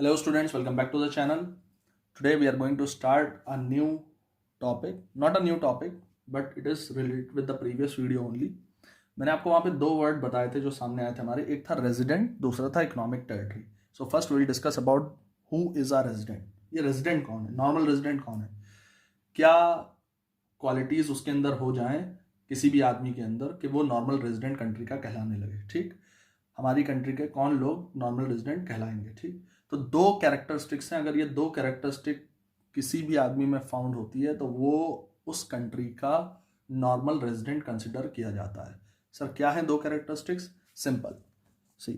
Hello students, welcome back to the channel. Today we are going to start a new topic, not a new topic, but it is related with the previous video only. मैंने आपको वहाँ पे दो word बताए थे जो सामने आए थे हमारे, एक था रेजिडेंट, दूसरा था economic territory. So first will discuss about who is a resident. ये रेजिडेंट कौन है, नॉर्मल रेजिडेंट कौन है, क्या क्वालिटीज उसके अंदर हो जाएं किसी भी आदमी के अंदर कि वो नॉर्मल रेजिडेंट कंट्री का कहलाने लगे. ठीक, हमारी कंट्री के कौन लोग नॉर्मल रेजिडेंट कहलाएंगे. ठीक, तो दो कैरेक्टरिस्टिक्स हैं. अगर ये दो कैरेक्टरिस्टिक किसी भी आदमी में फाउंड होती है तो वो उस कंट्री का नॉर्मल रेजिडेंट कंसिडर किया जाता है. सर क्या है दो कैरेक्टरिस्टिक्स? सिंपल सी,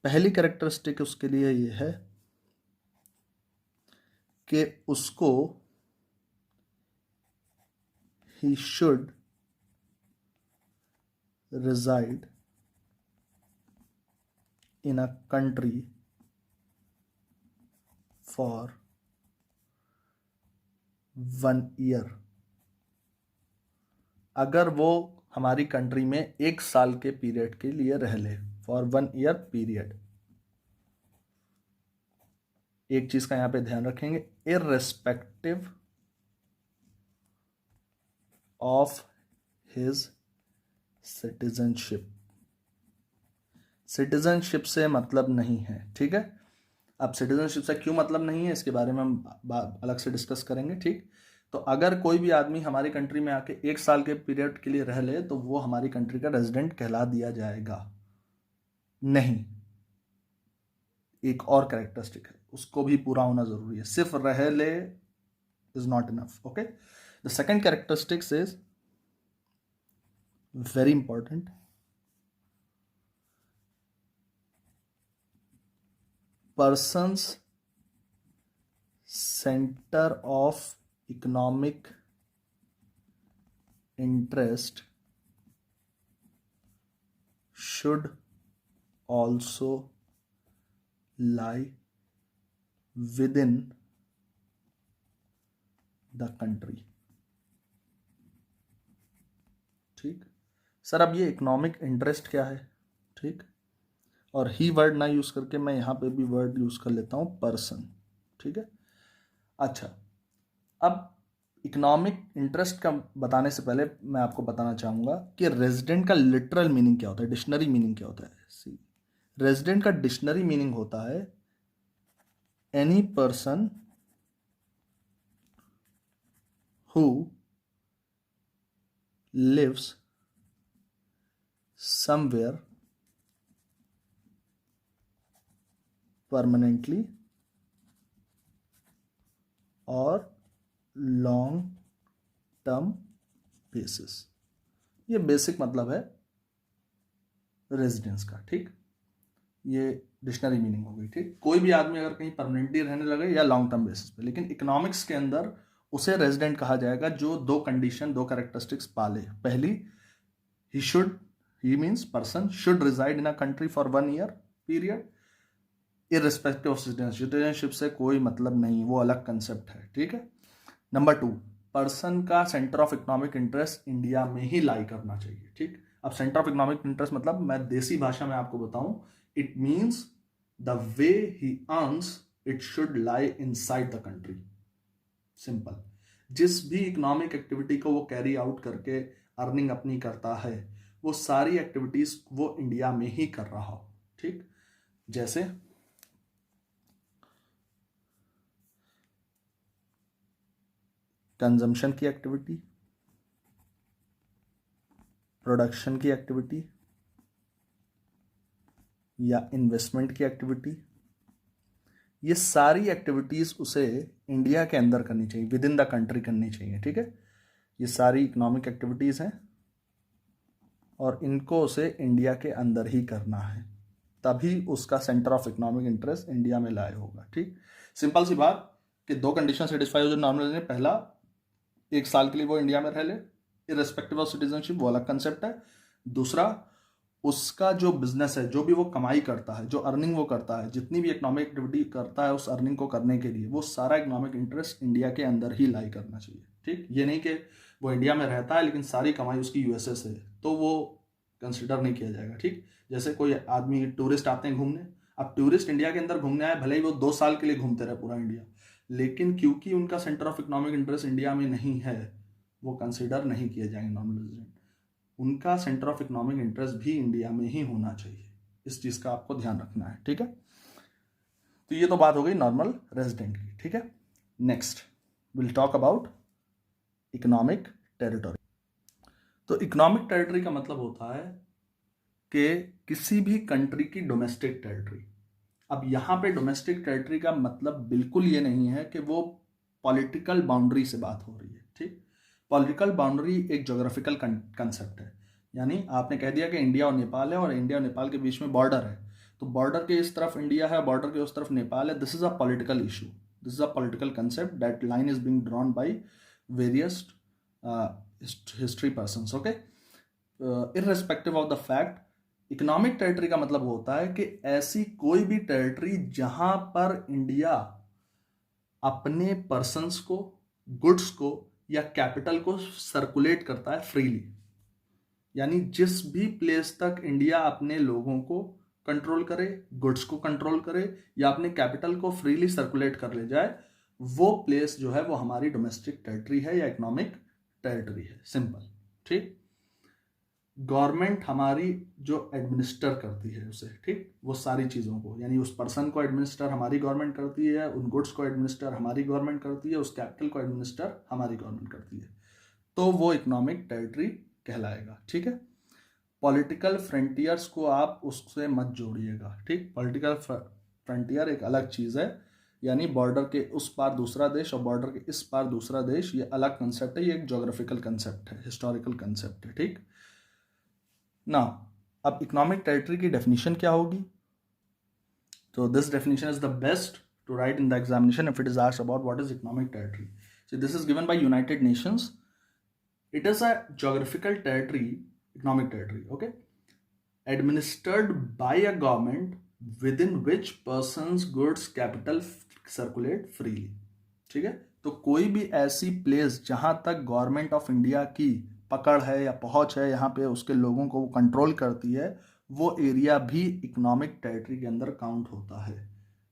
पहली कैरेक्टरिस्टिक उसके लिए ये है कि उसको he should reside in a country for 1 year. अगर वो हमारी कंट्री में 1 साल के पीरियड के लिए रह ले, फॉर 1 year पीरियड. एक चीज का यहां पे ध्यान रखेंगे, irrespective of his citizenship. Citizenship से मतलब नहीं है. ठीक है, अब सिटीजनशिप से क्यों मतलब नहीं है इसके बारे में हम अलग से डिस्कस करेंगे. ठीक, तो अगर कोई भी आदमी हमारी कंट्री में आके 1 साल के पीरियड के लिए रह ले तो वो हमारी कंट्री का रेजिडेंट कहला दिया जाएगा. नहीं, एक और कैरेक्टरिस्टिक है, उसको भी पूरा होना जरूरी है. सिर्फ रह ले is not enough. Okay, the second characteristics is very important. Person's center of economic interest should also lie within the country. ठीक सर, अब ये इकोनॉमिक इंटरेस्ट क्या है? ठीक, और ही वर्ड ना यूज करके मैं यहां पे भी वर्ड यूज कर लेता हूं पर्सन. ठीक है, अच्छा, अब इकोनॉमिक इंटरेस्ट का बताने से पहले मैं आपको बताना चाहूंगा कि रेजिडेंट का लिटरल मीनिंग क्या होता है, डिक्शनरी मीनिंग क्या होता है. सी, रेजिडेंट का डिक्शनरी मीनिंग होता है any person who lives somewhere permanently or long term basis. ये बेसिक मतलब है रेजिडेंस का. ठीक, ये डिक्शनरी मीनिंग हो गई. ठीक, कोई भी आदमी अगर कहीं परमानेंटली रहने लगे या लॉन्ग टर्म बेसिस पे, लेकिन इकोनॉमिक्स के अंदर उसे रेजिडेंट कहा जाएगा जो दो कंडीशन, दो कैरेक्टरिस्टिक्स पाले. पहली, he should, he means person should reside in a country for 1 year period irrespective of citizenship. citizenship से कोई मतलब नहीं, वो अलग कंसेप्ट है. ठीक है. नंबर 2, पर्सन का centre of economic interest India में ही लाई करना चाहिए. ठीक, अब सेंटर ऑफ इकोनॉमिक इंटरेस्ट मतलब मैं देसी भाषा में आपको बताऊं, it means the way he earns it should lie inside the country. Simple, जिस भी इकोनॉमिक एक्टिविटी को वो कैरी आउट करके अर्निंग अपनी करता है, वो सारी एक्टिविटीज वो इंडिया में ही कर रहा हो. ठीक, जैसे कंजम्पशन की एक्टिविटी, प्रोडक्शन की एक्टिविटी या इन्वेस्टमेंट की एक्टिविटी, ये सारी एक्टिविटीज उसे इंडिया के अंदर करनी चाहिए, विद इन द कंट्री करनी चाहिए. ठीक है, ये सारी इकोनॉमिक एक्टिविटीज हैं और इनको उसे इंडिया के अंदर ही करना है, तभी उसका centre of economic interest India में लाए होगा. ठीक, सिंपल सी बात कि दो कंडीशन सेटिस्फाई हो जो नॉर्मल है. पहला, 1 साल के लिए वो इंडिया में रह ले इररेस्पेक्टिव ऑफ सिटीजनशिप, वो अलग कंसेप्ट है. दूसरा, उसका जो बिजनेस है, जो भी वो कमाई करता है, जो अर्निंग वो करता है, जितनी भी इकोनॉमिक एक्टिविटी करता है, उस अर्निंग को करने के लिए वो सारा इकोनॉमिक इंटरेस्ट इंडिया के अंदर ही लाई करना चाहिए. ठीक, ये नहीं कि वो इंडिया में रहता है लेकिन सारी कमाई उसकी यूएसए से, तो वो कंसिडर नहीं किया जाएगा. ठीक, जैसे कोई आदमी, टूरिस्ट आते हैं घूमने, अब टूरिस्ट इंडिया के अंदर घूमने आए, भले ही वो 2 साल के लिए घूमते रहे पूरा इंडिया, लेकिन क्योंकि उनका centre of economic interest India में नहीं है, वो कंसिडर नहीं किए जाएंगे नॉर्मल रेजिडेंट। उनका सेंटर ऑफ इकोनॉमिक इंटरेस्ट भी इंडिया में ही होना चाहिए। इस चीज़ का आपको ध्यान रखना है, ठीक है। तो ये तो बात हो गई नॉर्मल रेजिडेंट की, ठीक है। Next will talk about economic territory. तो इकोनॉमिक टेरिटरी का मतलब होता है कि किसी भी कंट्री की डोमेस्टिक टेरिटरी। अब यहाँ पे डोमेस्टिक टेरिटरी का मतलब बिल्कुल ये नहीं है कि वो पॉलिटिकल बाउंड्री से बात हो रही है, ठीक। पॉलिटिकल बाउंड्री एक ज्योग्राफिकल कंसेप्ट है, यानी आपने कह दिया कि इंडिया और नेपाल है और इंडिया और नेपाल के बीच में बॉर्डर है, तो बॉर्डर के इस तरफ इंडिया है, बॉर्डर के उस तरफ नेपाल है। This is a political issue, this is a political concept, that line is being drawn by various history persons, okay. Irrespective of the fact, economic territory का मतलब होता है कि ऐसी कोई भी टेरिटरी जहां पर इंडिया अपने पर्सन्स को, गुड्स को या कैपिटल को सर्कुलेट करता है फ्रीली, यानी जिस भी प्लेस तक इंडिया अपने लोगों को कंट्रोल करे, गुड्स को कंट्रोल करे या अपने कैपिटल को फ्रीली सर्कुलेट कर ले जाए, वो प्लेस जो है वो हमारी डोमेस्टिक टेरिटरी है या इकोनॉमिक टेरिटरी है, सिंपल, ठीक। गवर्नमेंट हमारी जो एडमिनिस्टर करती है उसे, ठीक, वो सारी चीज़ों को, यानी उस पर्सन को एडमिनिस्टर हमारी गवर्नमेंट करती है, उन गुड्स को एडमिनिस्टर हमारी गवर्नमेंट करती है, उस कैपिटल को एडमिनिस्टर हमारी गवर्नमेंट करती है, तो वो इकोनॉमिक टेरिटरी कहलाएगा, ठीक है। पॉलिटिकल फ्रंटियर्स को आप उससे मत जोड़िएगा, ठीक। पॉलिटिकल फ्रंटियर एक अलग चीज़ है, यानी बॉर्डर के उस पार दूसरा देश और बॉर्डर के इस पार दूसरा देश, ये अलग कंसेप्ट है, ये एक ज्योग्राफिकल कंसेप्ट है, हिस्टोरिकल कंसेप्ट है, ठीक ना। अब इकोनॉमिक टेरिटरी की डेफिनेशन क्या होगी? तो this definition is the best to write in the examination if it is asked about what is economic territory. So this is given by United Nations. It is a geographical territory, economic territory, okay, administered by a government within which persons, goods, capital circulate freely, ठीक है। तो कोई भी ऐसी place जहां तक government of India की पकड़ है या पहुंच है, यहाँ पे उसके लोगों को वो कंट्रोल करती है, वो एरिया भी इकोनॉमिक टेरिटरी के अंदर काउंट होता है।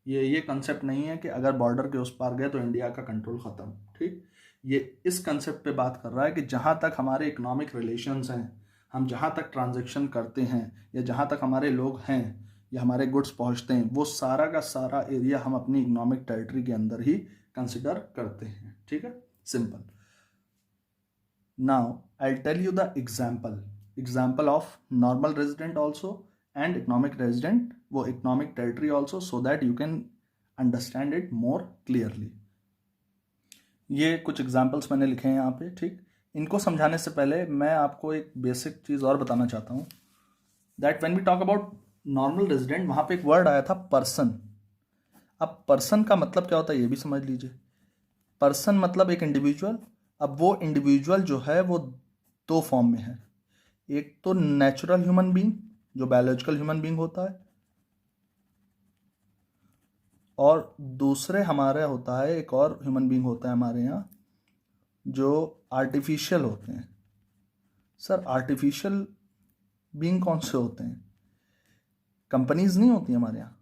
ये कंसेप्ट नहीं है कि अगर बॉर्डर के उस पार गए तो इंडिया का कंट्रोल खत्म, ठीक। ये इस कंसेप्ट पे बात कर रहा है कि जहां तक हमारे इकोनॉमिक रिलेशंस हैं, हम जहाँ तक ट्रांजैक्शन करते हैं या जहाँ तक हमारे लोग हैं या हमारे गुड्स पहुँचते हैं, वो सारा का सारा एरिया हम अपनी इकोनॉमिक टेरिटरी के अंदर ही कंसिडर करते हैं, ठीक है, simple. Now I tell you the example of normal resident also and economic resident, वो economic territory also, so that you can understand it more clearly. ये कुछ एग्जाम्पल्स मैंने लिखे हैं यहाँ पे, ठीक। इनको समझाने से पहले मैं आपको एक बेसिक चीज़ और बताना चाहता हूँ, that when we talk about normal resident, वहाँ पे एक वर्ड आया था पर्सन। अब पर्सन का मतलब क्या होता है ये भी समझ लीजिए। पर्सन मतलब एक इंडिविजुअल। अब वो इंडिविजुअल जो है वो दो फॉर्म में है, एक तो नेचुरल ह्यूमन बीइंग जो बायोलॉजिकल ह्यूमन बीइंग होता है, और दूसरे हमारे होता है एक और ह्यूमन बीइंग होता है हमारे यहाँ जो आर्टिफिशियल होते हैं। सर आर्टिफिशियल बीइंग कौन से होते हैं? कंपनीज नहीं होती हमारे यहाँ,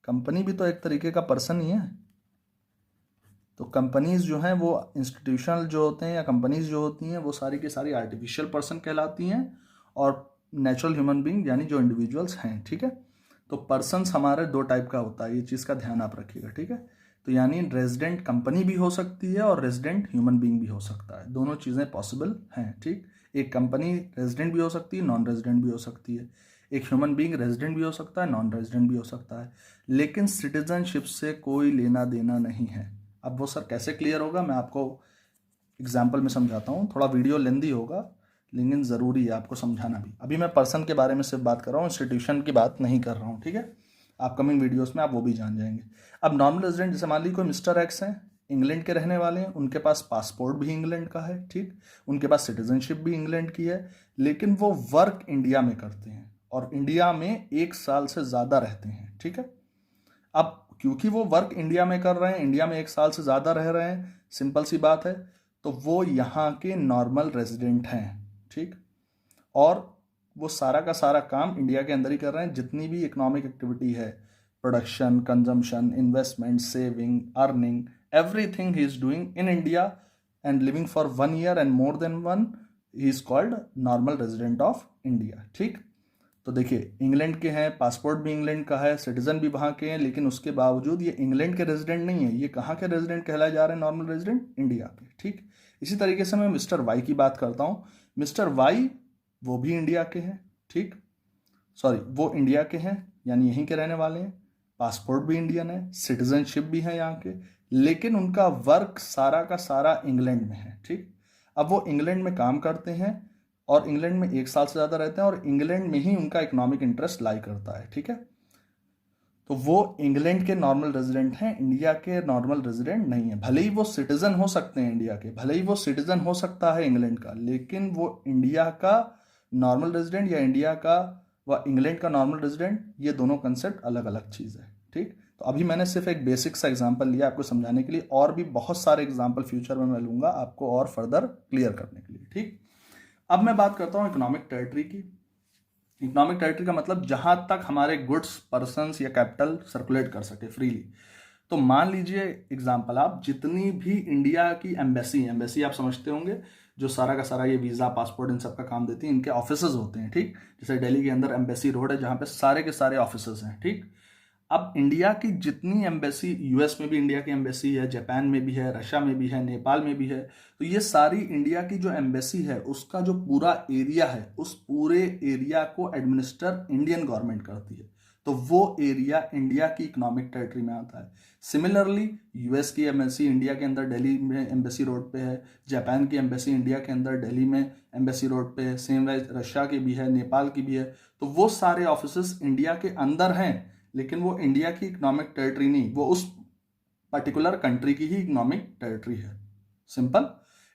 कंपनी भी तो एक तरीके का पर्सन ही है। तो कंपनीज जो हैं वो इंस्टीट्यूशनल जो होते हैं या कंपनीज जो होती हैं वो सारी की सारी आर्टिफिशियल पर्सन कहलाती हैं, और नेचुरल ह्यूमन बीइंग यानी जो इंडिविजुअल्स हैं, ठीक है। तो पर्सन्स हमारे दो टाइप का होता है, ये चीज़ का ध्यान आप रखिएगा, ठीक है। तो यानी रेजिडेंट कंपनी भी हो सकती है और रेजिडेंट ह्यूमन बीइंग भी हो सकता है, दोनों चीज़ें पॉसिबल हैं, ठीक। एक कंपनी रेजिडेंट भी हो सकती है, नॉन रेजिडेंट भी हो सकती है। एक ह्यूमन बीइंग रेजिडेंट भी हो सकता है, नॉन रेजिडेंट भी हो सकता है, लेकिन सिटीजनशिप से कोई लेना देना नहीं है। अब वो सर कैसे क्लियर होगा, मैं आपको एग्जाम्पल में समझाता हूँ। थोड़ा वीडियो लेंदी होगा लेकिन ज़रूरी है आपको समझाना भी। अभी मैं पर्सन के बारे में सिर्फ बात कर रहा हूँ, इंस्टीट्यूशन की बात नहीं कर रहा हूँ, ठीक है। अपकमिंग वीडियोस में आप वो भी जान जाएंगे। अब नॉर्मल रेजिडेंट, जैसे मान लीजिए कोई मिस्टर एक्स हैं, इंग्लैंड के रहने वाले हैं, उनके पास पासपोर्ट भी इंग्लैंड का है, ठीक, उनके पास सिटीजनशिप भी इंग्लैंड की है, लेकिन वो वर्क इंडिया में करते हैं और इंडिया में 1 साल से ज़्यादा रहते हैं, ठीक है। अब क्योंकि वो वर्क इंडिया में कर रहे हैं, इंडिया में 1 साल से ज़्यादा रह रहे हैं, सिंपल सी बात है, तो वो यहाँ के नॉर्मल रेजिडेंट हैं, ठीक। और वो सारा का सारा काम इंडिया के अंदर ही कर रहे हैं, जितनी भी इकोनॉमिक एक्टिविटी है production, consumption, investment, saving, earning, everything he is doing in India and living for 1 year and more than one, he is called normal resident of India. ठीक, तो देखिए इंग्लैंड के हैं, पासपोर्ट भी इंग्लैंड का है, citizen भी वहाँ के हैं, लेकिन उसके बावजूद ये इंग्लैंड के रेजिडेंट नहीं है, ये कहाँ के रेजिडेंट कहलाए जा रहे हैं? नॉर्मल रेजिडेंट इंडिया के। ठीक, इसी तरीके से मैं मिस्टर वाई की बात करता हूँ। मिस्टर वाई वो भी इंडिया के हैं, ठीक, सॉरी वो इंडिया के हैं यानी यहीं के रहने वाले हैं, पासपोर्ट भी इंडियन है, सिटीजनशिप भी है यहाँ के, लेकिन उनका वर्क सारा का सारा इंग्लैंड में है। ठीक, अब वो इंग्लैंड में काम करते हैं और इंग्लैंड में 1 साल से ज़्यादा रहते हैं और इंग्लैंड में ही उनका इकोनॉमिक इंटरेस्ट लाई करता है। ठीक है, तो वो इंग्लैंड के नॉर्मल रेजिडेंट हैं, इंडिया के नॉर्मल रेजिडेंट नहीं है। भले ही वो सिटीजन हो सकते हैं इंडिया के, भले ही वो सिटीजन हो सकता है इंग्लैंड का, लेकिन वो इंडिया का नॉर्मल रेजिडेंट या इंडिया का व इंग्लैंड का नॉर्मल रेजिडेंट, ये दोनों कंसेप्ट अलग अलग चीज़ है। ठीक, तो अभी मैंने सिर्फ एक बेसिक सा एग्जांपल लिया आपको समझाने के लिए, और भी बहुत सारे एग्जांपल फ्यूचर में मैं लूंगा आपको और फर्दर क्लियर करने के लिए। ठीक, अब मैं बात करता हूँ इकोनॉमिक टेरिटरी की। इकोनॉमिक टेरिटरी का मतलब जहां तक हमारे गुड्स, पर्सन्स या कैपिटल सर्कुलेट कर सके फ्रीली। तो मान लीजिए एग्जांपल, आप जितनी भी इंडिया की एम्बेसी आप समझते होंगे, जो सारा का सारा ये वीज़ा, पासपोर्ट, इन सब का काम देती है, इनके ऑफिसेज होते हैं। ठीक, जैसे दिल्ली के अंदर एम्बेसी रोड है जहाँ पे सारे के सारे ऑफिसेज हैं। ठीक, अब इंडिया की जितनी एम्बेसी, यूएस में भी इंडिया की एम्बेसी है, जापान में भी है, रशिया में भी है, नेपाल में भी है, तो ये सारी इंडिया की जो एम्बेसी है उसका जो पूरा एरिया है, उस पूरे एरिया को एडमिनिस्टर इंडियन गवर्नमेंट करती है, तो वो एरिया इंडिया की इकोनॉमिक टेरिटरी में आता है। सिमिलरली यूएस की एम्बेसी इंडिया के अंदर दिल्ली में एम्बेसी रोड पे है, जापान की एम्बेसी इंडिया के अंदर दिल्ली में एम्बेसी रोड पे है, सेम रशिया की भी है, नेपाल की भी है, तो वो सारे ऑफिसेस इंडिया के अंदर हैं, लेकिन वो इंडिया की इकोनॉमिक टेरिटरी नहीं, वो उस पर्टिकुलर कंट्री की ही इकोनॉमिक टेरिटरी है। सिंपल।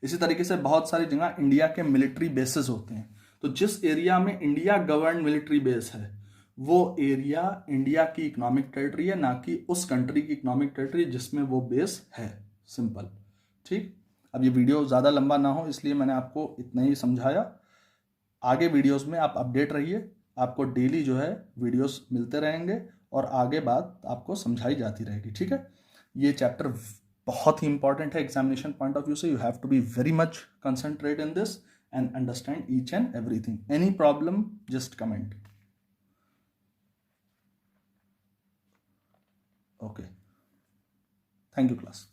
इसी तरीके से बहुत सारी जगह इंडिया के मिलिट्री बेसेस होते हैं, तो जिस एरिया में इंडिया गवर्न मिलिट्री बेस है वो एरिया इंडिया की इकोनॉमिक टेरिटरी है, ना कि उस कंट्री की इकोनॉमिक टेरिटरी जिसमें वो बेस है। सिंपल। ठीक, अब ये वीडियो ज़्यादा लंबा ना हो इसलिए मैंने आपको इतना ही समझाया। आगे वीडियोस में आप अपडेट रहिए, आपको डेली जो है वीडियोस मिलते रहेंगे और आगे बात आपको समझाई जाती रहेगी। ठीक है, ये चैप्टर बहुत ही इंपॉर्टेंट है एग्जामिनेशन पॉइंट ऑफ व्यू से। You have to be very much concentrate in this and understand each and everything. Any problem just comment. Okay, thank you class.